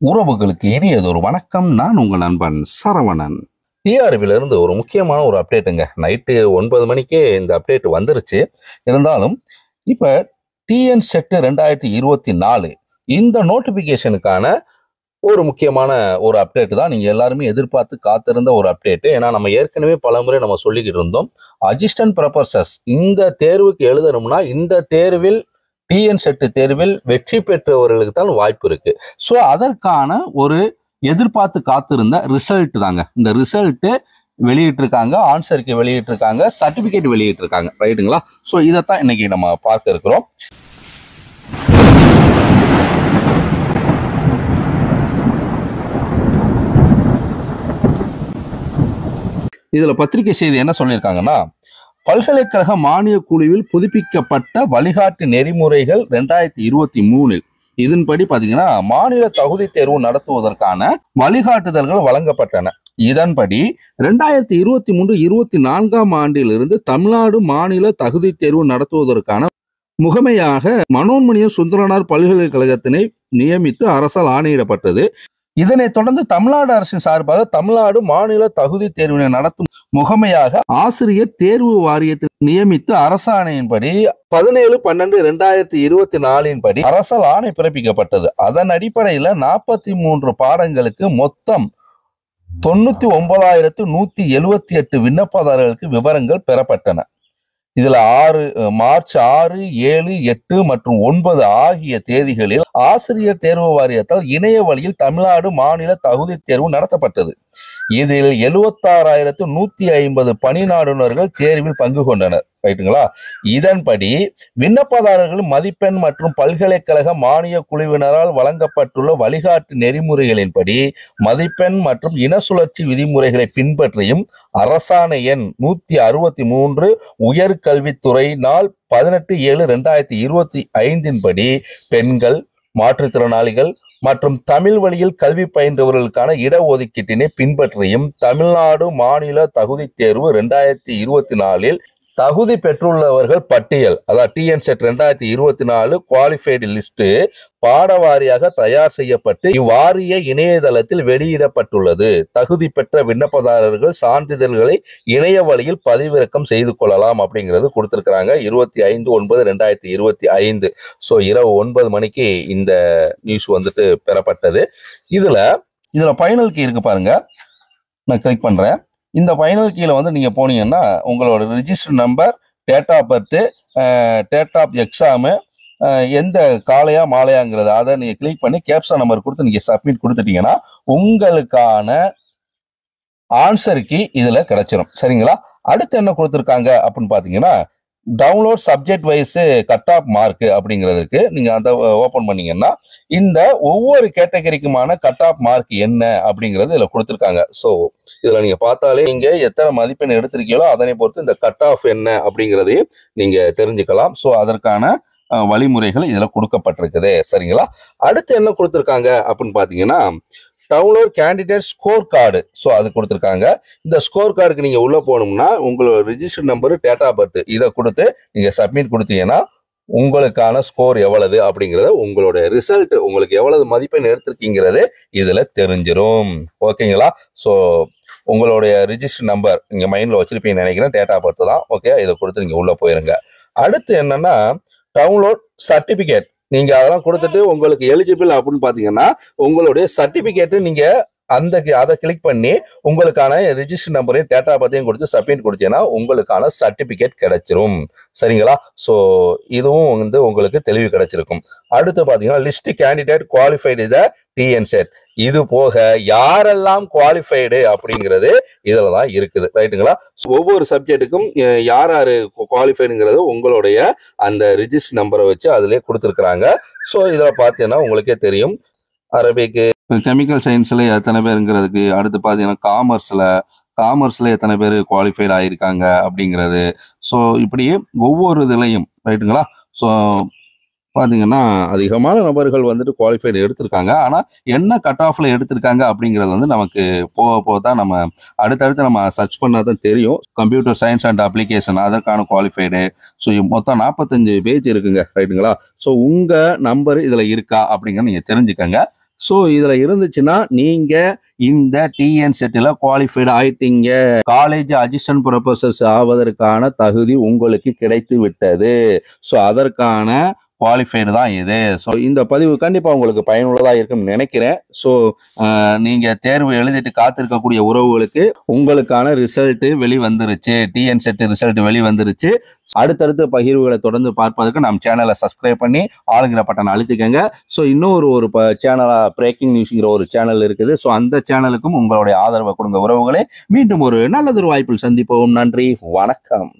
உறவுகளுக்கு இனியதொரு வணக்கம். நான் உங்கள் நண்பன் சரவணன். டிஆர்பியிலிருந்து ஒரு முக்கியமான ஒரு அப்டேட்டுங்க. நைட்டு 9 மணிக்கே இந்த அப்டேட் வந்துருச்சு. இருந்தாலும் இப்போ டிஎன் செட் 2024 இந்த நோட்டிஃபிகேஷனுக்கான ஒரு முக்கியமான ஒரு அப்டேட் தான். நீங்கள் எல்லாருமே எதிர்பார்த்து காத்திருந்த ஒரு அப்டேட்டு. ஏன்னா நம்ம ஏற்கனவே பலமுறை நம்ம சொல்லிக்கிட்டு இருந்தோம், அசிஸ்டன்ட் ப்ரொஃபசர்ஸ் இந்த தேர்வுக்கு எழுதணும்னா இந்த தேர்வில் டிஎன் செட் தேர்வில் வெற்றி பெற்றவர்களுக்கு தான் வாய்ப்பு இருக்கு. ஸோ அதற்கான ஒரு எதிர்பார்த்து காத்திருந்த ரிசல்ட் தாங்க. இந்த ரிசல்ட்டு வெளியிட்டிருக்காங்க, ஆன்சருக்கு வெளியிட்டிருக்காங்க, சர்டிஃபிகேட் வெளியிட்டிருக்காங்க. ரைட்டுங்களா? ஸோ இதைத்தான் இன்னைக்கு நம்ம பார்க்க இருக்கிறோம். இதுல பத்திரிகை செய்தி என்ன சொல்லியிருக்காங்கன்னா, பல்கலைக்கழக மானிய குழுவில் புதுப்பிக்கப்பட்ட வழிகாட்டு நெறிமுறைகள் 2023 இதன்படி பாத்தீங்கன்னா மாநில தகுதி தேர்வு நடத்துவதற்கான வழிகாட்டுதல்கள் வழங்கப்பட்டன. இதன்படி 2023-24 ஆண்டிலிருந்து தமிழ்நாடு மாநில தகுதி தேர்வு நடத்துவதற்கான முகமையாக மனோன்மணியம் சுந்தரனார் பல்கலைக்கழகத்தினை நியமித்து அரசால் ஆணையிடப்பட்டது. இதனைத் தொடர்ந்து தமிழ்நாடு அரசின் சார்பாக தமிழ்நாடு மாநில தகுதி தேர்வினை நடத்தும் முகமையாக ஆசிரியர் தேர்வு வாரியத்தை நியமித்து அரசாணையின்படி 17/12/2024 படி அரசால் ஆணை பிறப்பிக்கப்பட்டது. அதன் அடிப்படையில் 43 பாடங்களுக்கு மொத்தம் 99,178 விண்ணப்பதாரர்களுக்கு விவரங்கள் பெறப்பட்டன. இதுல மார்ச் 6, 7, 8 மற்றும் 9 ஆகிய தேதிகளில் ஆசிரியர் தேர்வு வாரியத்தால் இணைய வழியில் தமிழ்நாடு மாநில தகுதி தேர்வு நடத்தப்பட்டது. இதில் 76,150 பணிநாடுனர்கள் தேர்வில் பங்கு கொண்டனர். ரைட்டுங்களா? இதன்படி விண்ணப்பதாரர்கள் மதிப்பெண் மற்றும் பல்கலைக்கழக மானிய குழுவினரால் வழங்கப்பட்டுள்ள வழிகாட்டு நெறிமுறைகளின்படி மதிப்பெண் மற்றும் இன சுழற்சி விதிமுறைகளை பின்பற்றியும் அரசாணை எண் 163 உயர்கல்வித்துறை நாள் 18/7/2025 படி பெண்கள், மாற்றுத்திறனாளிகள் மற்றும் தமிழ் வழியில் கல்வி பயின்றவர்களுக்கான இடஒதுக்கீட்டினை பின்பற்றியும் தமிழ்நாடு மாநில தகுதி தேர்வு 2024 தகுதி பெற்றுள்ளவர்கள் பட்டியல், அதாவது டிஎன் செட் 2024 குவாலிஃபைடு லிஸ்ட் பாடவாரியாக தயார் செய்யப்பட்டு இவ்வாரிய இணையதளத்தில் வெளியிடப்பட்டுள்ளது. தகுதி பெற்ற விண்ணப்பதாரர்கள் சான்றிதழ்களை இணைய வழியில் பதிவிறக்கம் செய்து கொள்ளலாம் அப்படிங்கிறது கொடுத்திருக்கிறாங்க. 25/9/2025. ஸோ இரவு 9 மணிக்கு இந்த நியூஸ் வந்துட்டு பெறப்பட்டது. இதுல ஃபைனல் கீ இருக்கு பாருங்க. நான் கிளிக் பண்றேன். இந்த ஃபைனல் கீழே வந்து நீங்க போனீங்கன்னா உங்களோட register number, date of birth, date of exam, எந்த காலையா மாலையாங்கிறது அதை நீங்க கிளிக் பண்ணி கேப்சா நம்பர் கொடுத்து நீங்க சப்மிட் கொடுத்துட்டீங்கன்னா உங்களுக்கான ஆன்சர் கீ இதுல கிடைச்சிடும். சரிங்களா? அடுத்து என்ன கொடுத்துருக்காங்க அப்படின்னு பாத்தீங்கன்னா, download subject wise cut off mark அப்படிங்கிறதுக்கு நீங்க அதை ஓபன் பண்ணீங்கன்னா இந்த ஒவ்வொரு கேட்டகரிக்குமான கட் ஆஃப் மார்க் என்ன அப்படிங்கிறது இதுல கொடுத்துருக்காங்க. ஸோ இதுல நீங்க பார்த்தாலே நீங்க எத்தனை மதிப்பெண் எடுத்திருக்கீங்களோ அதனை பொறுத்து இந்த கட் ஆஃப் என்ன அப்படிங்கிறதையும் நீங்க தெரிஞ்சுக்கலாம். ஸோ அதற்கான வழிமுறைகள் இதுல கொடுக்கப்பட்டிருக்குது. சரிங்களா? அடுத்து என்ன கொடுத்துருக்காங்க அப்படின்னு பாத்தீங்கன்னா, download candidate score card. So அது கொடுத்துருக்காங்க. இந்த ஸ்கோர் கார்டுக்கு நீங்க உள்ள போகணும்னா உங்களோட register number, date of birth இதை கொடுத்து நீங்க சப்மிட் கொடுத்தீங்கன்னா உங்களுக்கான ஸ்கோர் எவ்வளவு அப்படிங்கிறத, உங்களுடைய ரிசல்ட் உங்களுக்கு எவ்வளவு மதிப்பெண் எடுத்திருக்கீங்கிறது இதுல தெரிஞ்சிடும். ஓகேங்களா? ஸோ உங்களுடைய ரிஜிஸ்டர் நம்பர் நீங்க மைண்ட்ல வச்சிருப்பீங்கன்னு நினைக்கிறேன். டேட் ஆஃப் பர்த் தான். ஓகே, இதை கொடுத்து நீங்க உள்ள போயிருங்க. அடுத்து என்னன்னா, டவுன்லோட் சர்டிபிகேட். நீங்க அதெல்லாம் கொடுத்துட்டு உங்களுக்கு எலிஜிபிள் அப்படின்னு பாத்தீங்கன்னா உங்களுடைய சர்டிபிகேட் நீங்க அதை கிளிக் பண்ணி உங்களுக்கான ரிஜிஸ்டர் நம்பரையும் டேட்டா பத்தியும் கொடுத்து சப்மிட் கொடுத்தீங்கன்னா உங்களுக்கான சர்டிபிகேட் கிடைச்சிரும். சரிங்களா? ஸோ இதுவும் வந்து உங்களுக்கு தெளிவு கிடைச்சிருக்கும். அடுத்து பாத்தீங்கன்னா, லிஸ்ட் கேண்டிடேட் குவாலிஃபைடு இத டிஎன் செட். இது போக யாரெல்லாம் குவாலிஃபைடு அப்படிங்கிறது இதுல தான் இருக்குது. ரைட்டுங்களா? ஒவ்வொரு சப்ஜெக்ட்டுக்கும் யார் யாரு குவாலிஃபைடுங்கிறது உங்களுடைய அந்த ரிஜிஸ்டர் நம்பரை வச்சு அதுலயே கொடுத்துருக்குறாங்க. ஸோ இதில் பார்த்தீங்கன்னா உங்களுக்கே தெரியும், அரபிக்கு, கெமிக்கல் சயின்ஸ்ல எத்தனை பேருங்கிறதுக்கு, அடுத்து பார்த்தீங்கன்னா காமர்ஸ்ல எத்தனை பேர் குவாலிஃபைட் ஆகியிருக்காங்க அப்படிங்கிறது. ஸோ இப்படியே ஒவ்வொரு இதுலையும் ரைட்டுங்களா? ஸோ பார்த்தீங்கன்னா அதிகமான நபர்கள் வந்துட்டு குவாலிஃபைடு எடுத்திருக்காங்க. ஆனால் என்ன கட் ஆஃப்ல எடுத்திருக்காங்க அப்படிங்கிறது வந்து நமக்கு போக தான் நம்ம அடுத்தடுத்து நம்ம சர்ச் பண்ணால் தான் தெரியும். கம்ப்யூட்டர் சயின்ஸ் அண்ட் அப்ளிகேஷன் அதற்கான குவாலிஃபைடு. ஸோ மொத்தம் 45 பேஜ் இருக்குங்க. ரைட்டுங்களா? ஸோ உங்கள் நம்பர் இதில் இருக்கா அப்படிங்கிறத நீங்கள் தெரிஞ்சுக்கங்க. ஸோ இதுல இருந்துச்சுன்னா நீங்க இந்த டிஎன் செட்டில் குவாலிஃபைடு ஆயிட்டீங்க, காலேஜ் அசிஸ்டன்ட் ப்ரொஃபசர்ஸ் ஆவதற்கான தகுதி உங்களுக்கு கிடைத்து விட்டது. ஸோ அதற்கான குவாலிஃபைடு தான் இது. ஸோ இந்த பதிவு கண்டிப்பாக உங்களுக்கு பயனுள்ளதாக இருக்கும்னு நினைக்கிறேன். ஸோ நீங்கள் தேர்வு எழுதிட்டு காத்திருக்கக்கூடிய உறவுகளுக்கு உங்களுக்கான ரிசல்ட்டு வெளிவந்துருச்சு, டிஎன் செட் ரிசல்ட் வெளிவந்துருச்சு. அடுத்தடுத்த பகிர்வுகளை தொடர்ந்து பார்ப்பதற்கு நம்ம சேனலை சப்ஸ்கிரைப் பண்ணி ஆளுங்கிற பட்டனை அழுத்திக்கங்க. ஸோ இன்னொரு ஒரு சேனலாக பிரேக்கிங் நியூஸ்ங்கிற ஒரு சேனல் இருக்குது. ஸோ அந்த சேனலுக்கும் உங்களுடைய ஆதரவை கொடுங்க உறவுகளே. மீண்டும் ஒரு நல்லதொரு வாய்ப்பில் சந்திப்போம். நன்றி, வணக்கம்.